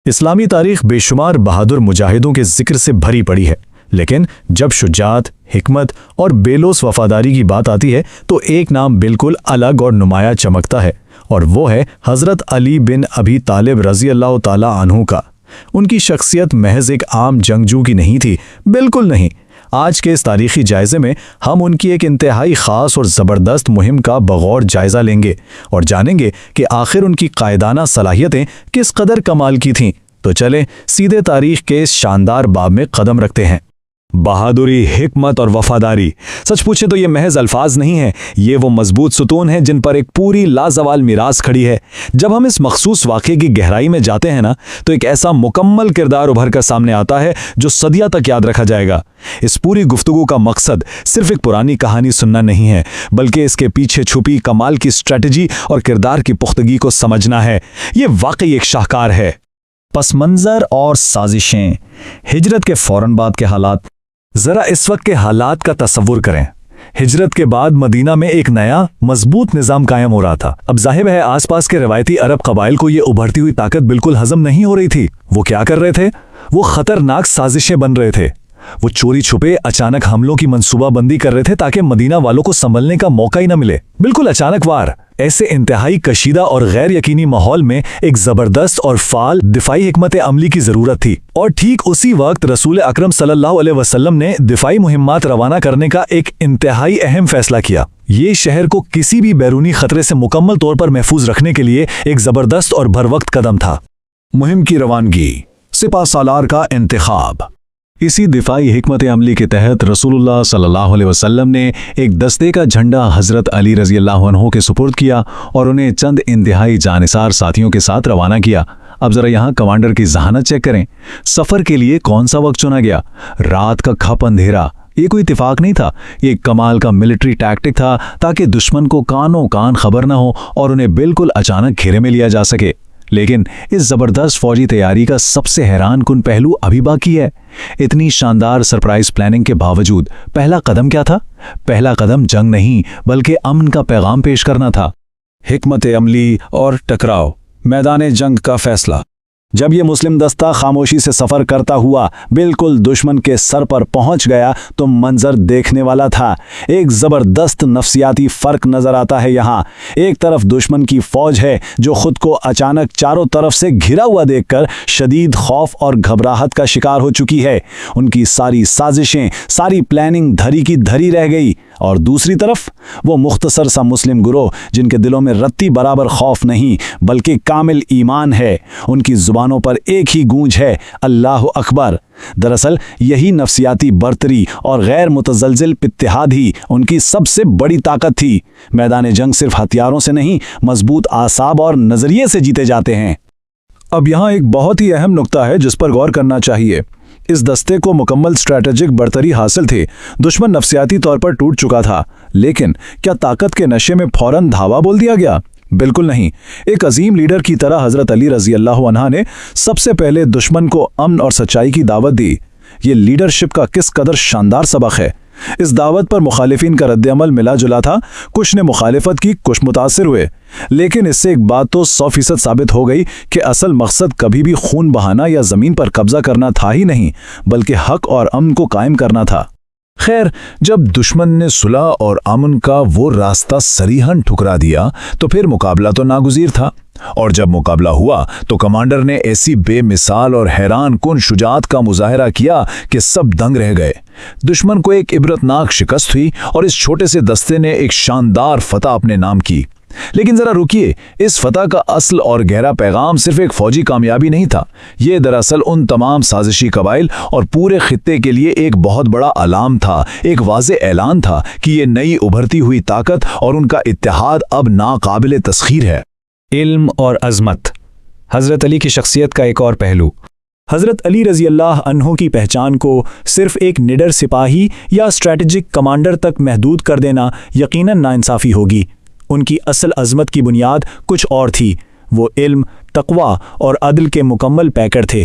اسلامی تاریخ بے شمار بہادر مجاہدوں کے ذکر سے بھری پڑی ہے، لیکن جب شجاعت، حکمت اور بے لوث وفاداری کی بات آتی ہے تو ایک نام بالکل الگ اور نمایاں چمکتا ہے، اور وہ ہے حضرت علی بن ابی طالب رضی اللہ تعالی عنہ کا۔ ان کی شخصیت محض ایک عام جنگجو کی نہیں تھی، بالکل نہیں۔ آج کے اس تاریخی جائزے میں ہم ان کی ایک انتہائی خاص اور زبردست مہم کا بغور جائزہ لیں گے اور جانیں گے کہ آخر ان کی قائدانہ صلاحیتیں کس قدر کمال کی تھیں۔ تو چلیں سیدھے تاریخ کے اس شاندار باب میں قدم رکھتے ہیں۔ بہادری، حکمت اور وفاداری، سچ پوچھیں تو یہ محض الفاظ نہیں ہیں، یہ وہ مضبوط ستون ہیں جن پر ایک پوری لازوال میراث کھڑی ہے۔ جب ہم اس مخصوص واقعے کی گہرائی میں جاتے ہیں تو ایک ایسا مکمل کردار ابھر کر سامنے آتا ہے جو صدیوں تک یاد رکھا جائے گا۔ اس پوری گفتگو کا مقصد صرف ایک پرانی کہانی سننا نہیں ہے، بلکہ اس کے پیچھے چھپی کمال کی اسٹریٹجی اور کردار کی پختگی کو سمجھنا ہے۔ یہ واقعی ایک شاہکار ہے۔ پس منظر اور سازشیں، ہجرت کے فوراً بعد کے حالات۔ ذرا اس وقت کے حالات کا تصور کریں۔ ہجرت کے بعد مدینہ میں ایک نیا مضبوط نظام قائم ہو رہا تھا۔ اب ظاہر ہے آس پاس کے روایتی عرب قبائل کو یہ ابھرتی ہوئی طاقت بالکل ہضم نہیں ہو رہی تھی۔ وہ کیا کر رہے تھے؟ وہ خطرناک سازشیں بن رہے تھے۔ وہ چوری چھپے اچانک حملوں کی منصوبہ بندی کر رہے تھے تاکہ مدینہ والوں کو سنبھلنے کا موقع ہی نہ ملے، بالکل اچانک وار۔ ایسے انتہائی کشیدہ اور غیر یقینی ماحول میں ایک زبردست اور فعال دفاعی حکمت عملی کی ضرورت تھی، اور ٹھیک اسی وقت رسول اکرم صلی اللہ علیہ وسلم نے دفاعی مہمات روانہ کرنے کا ایک انتہائی اہم فیصلہ کیا۔ یہ شہر کو کسی بھی بیرونی خطرے سے مکمل طور پر محفوظ رکھنے کے لیے ایک زبردست اور بھروقت قدم تھا۔ مہم کی روانگی، سپہ سالار کا انتخاب۔ اسی دفاعی حکمت عملی کے تحت رسول اللہ صلی اللہ علیہ وسلم نے ایک دستے کا جھنڈا حضرت علی رضی اللہ عنہ کے سپرد کیا اور انہیں چند انتہائی جانثار ساتھیوں کے ساتھ روانہ کیا۔ اب ذرا یہاں کمانڈر کی ذہانت چیک کریں۔ سفر کے لیے کون سا وقت چنا گیا؟ رات کا کھپ اندھیرا۔ یہ کوئی اتفاق نہیں تھا، یہ ایک کمال کا ملٹری ٹیکٹک تھا تاکہ دشمن کو کانوں کان خبر نہ ہو اور انہیں بالکل اچانک گھیرے میں لیا جا سکے۔ لیکن اس زبردست فوجی تیاری کا سب سے حیران کن پہلو ابھی باقی ہے۔ اتنی شاندار سرپرائز پلاننگ کے باوجود پہلا قدم کیا تھا؟ پہلا قدم جنگ نہیں بلکہ امن کا پیغام پیش کرنا تھا۔ حکمت عملی اور ٹکراؤ، میدان جنگ کا فیصلہ۔ جب یہ مسلم دستہ خاموشی سے سفر کرتا ہوا بالکل دشمن کے سر پر پہنچ گیا تو منظر دیکھنے والا تھا۔ ایک زبردست نفسیاتی فرق نظر آتا ہے یہاں۔ ایک طرف دشمن کی فوج ہے جو خود کو اچانک چاروں طرف سے گھرا ہوا دیکھ کر شدید خوف اور گھبراہٹ کا شکار ہو چکی ہے۔ ان کی ساری سازشیں، ساری پلاننگ دھری کی دھری رہ گئی، اور دوسری طرف وہ مختصر سا مسلم گروہ جن کے دلوں میں رتی برابر خوف نہیں بلکہ کامل ایمان ہے۔ ان کی زبانوں پر ایک ہی گونج ہے، اللہ اکبر۔ دراصل یہی نفسیاتی برتری اور غیر متزلزل اتحاد ہی ان کی سب سے بڑی طاقت تھی۔ میدان جنگ صرف ہتھیاروں سے نہیں، مضبوط اعصاب اور نظریے سے جیتے جاتے ہیں۔ اب یہاں ایک بہت ہی اہم نقطہ ہے جس پر غور کرنا چاہیے۔ اس دستے کو مکمل اسٹریٹجک برتری حاصل تھی۔ دشمن نفسیاتی طور پر ٹوٹ چکا تھا، لیکن کیا طاقت کے نشے میں فوراً دھاوا بول دیا گیا؟ بالکل نہیں۔ ایک عظیم لیڈر کی طرح حضرت علی رضی اللہ عنہ نے سب سے پہلے دشمن کو امن اور سچائی کی دعوت دی۔ یہ لیڈرشپ کا کس قدر شاندار سبق ہے۔ اس دعوت پر مخالفین کا رد عمل ملا جلا تھا، کچھ نے مخالفت کی، کچھ متاثر ہوئے، لیکن اس سے ایک بات تو 100% ثابت ہو گئی کہ اصل مقصد کبھی بھی خون بہانا یا زمین پر قبضہ کرنا تھا ہی نہیں، بلکہ حق اور امن کو قائم کرنا تھا۔ خیر، جب دشمن نے صلح اور امن کا وہ راستہ صریحاً ٹھکرا دیا تو پھر مقابلہ تو ناگزیر تھا، اور جب مقابلہ ہوا تو کمانڈر نے ایسی بے مثال اور حیران کن شجاعت کا مظاہرہ کیا کہ سب دنگ رہ گئے۔ دشمن کو ایک عبرتناک شکست ہوئی اور اس چھوٹے سے دستے نے ایک شاندار فتح اپنے نام کی۔ لیکن ذرا رکیے، اس فتح کا اصل اور گہرا پیغام صرف ایک فوجی کامیابی نہیں تھا۔ یہ دراصل ان تمام سازشی قبائل اور پورے خطے کے لیے ایک بہت بڑا علام تھا، ایک واضح اعلان تھا کہ یہ نئی ابھرتی ہوئی طاقت اور ان کا اتحاد اب ناقابل تسخیر ہے۔ علم اور عظمت، حضرت علی کی شخصیت کا ایک اور پہلو۔ حضرت علی رضی اللہ عنہ کی پہچان کو صرف ایک نڈر سپاہی یا اسٹریٹجک کمانڈر تک محدود کر دینا یقیناً ناانصافی ہوگی۔ ان کی اصل عظمت کی بنیاد کچھ اور تھی۔ وہ علم، تقوی اور عدل کے مکمل پیکر تھے۔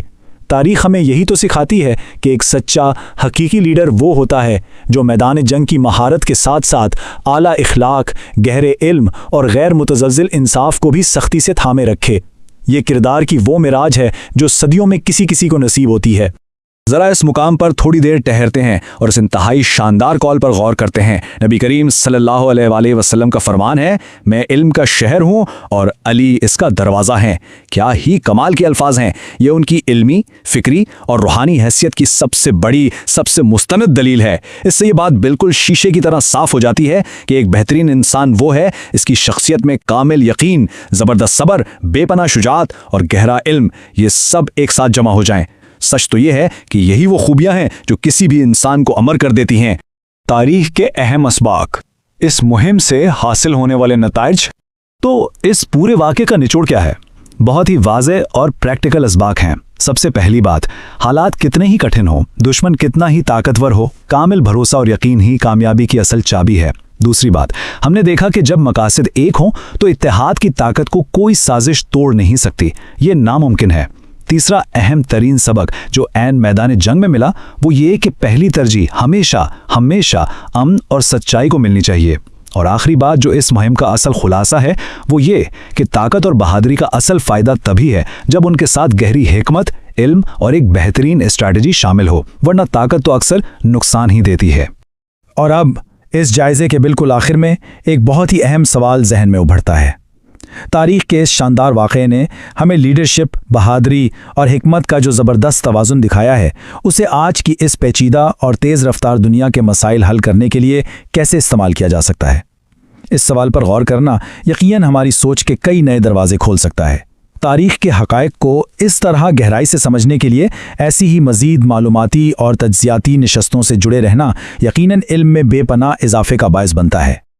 تاریخ ہمیں یہی تو سکھاتی ہے کہ ایک سچا، حقیقی لیڈر وہ ہوتا ہے جو میدان جنگ کی مہارت کے ساتھ ساتھ اعلیٰ اخلاق، گہرے علم اور غیر متزلزل انصاف کو بھی سختی سے تھامے رکھے۔ یہ کردار کی وہ معراج ہے جو صدیوں میں کسی کسی کو نصیب ہوتی ہے۔ ذرا اس مقام پر تھوڑی دیر ٹہرتے ہیں اور اس انتہائی شاندار قول پر غور کرتے ہیں۔ نبی کریم صلی اللہ علیہ وآلہ وسلم کا فرمان ہے، میں علم کا شہر ہوں اور علی اس کا دروازہ ہیں۔ کیا ہی کمال کے الفاظ ہیں! یہ ان کی علمی، فکری اور روحانی حیثیت کی سب سے بڑی، سب سے مستند دلیل ہے۔ اس سے یہ بات بالکل شیشے کی طرح صاف ہو جاتی ہے کہ ایک بہترین انسان وہ ہے اس کی شخصیت میں کامل یقین، زبردست صبر، بے پناہ شجاعت اور گہرا علم، یہ سب ایک ساتھ جمع ہو جائیں۔ سچ تو یہ ہے کہ یہی وہ خوبیاں ہیں جو کسی بھی انسان کو امر کر دیتی ہیں۔ تاریخ کے اہم اسباق، اس مہم سے حاصل ہونے والے نتائج۔ تو اس پورے واقعے کا نچوڑ کیا ہے؟ بہت ہی واضح اور پریکٹیکل اسباق ہیں۔ سب سے پہلی بات، حالات کتنے ہی کٹھن ہو، دشمن کتنا ہی طاقتور ہو، کامل بھروسہ اور یقین ہی کامیابی کی اصل چابی ہے۔ دوسری بات، ہم نے دیکھا کہ جب مقاصد ایک ہوں تو اتحاد کی طاقت کو کوئی سازش توڑ نہیں سکتی، یہ ناممکن ہے۔ تیسرا اہم ترین سبق جو عین میدان جنگ میں ملا وہ یہ کہ پہلی ترجیح ہمیشہ امن اور سچائی کو ملنی چاہیے۔ اور آخری بات جو اس مہم کا اصل خلاصہ ہے وہ یہ کہ طاقت اور بہادری کا اصل فائدہ تبھی ہے جب ان کے ساتھ گہری حکمت، علم اور ایک بہترین اسٹریٹجی شامل ہو، ورنہ طاقت تو اکثر نقصان ہی دیتی ہے۔ اور اب اس جائزے کے بالکل آخر میں ایک بہت ہی اہم سوال ذہن میں ابھرتا ہے۔ تاریخ کے اس شاندار واقعے نے ہمیں لیڈرشپ، بہادری اور حکمت کا جو زبردست توازن دکھایا ہے، اسے آج کی اس پیچیدہ اور تیز رفتار دنیا کے مسائل حل کرنے کے لیے کیسے استعمال کیا جا سکتا ہے؟ اس سوال پر غور کرنا یقیناً ہماری سوچ کے کئی نئے دروازے کھول سکتا ہے۔ تاریخ کے حقائق کو اس طرح گہرائی سے سمجھنے کے لیے ایسی ہی مزید معلوماتی اور تجزیاتی نشستوں سے جڑے رہنا یقیناً علم میں بے پناہ اضافے کا باعث بنتا ہے۔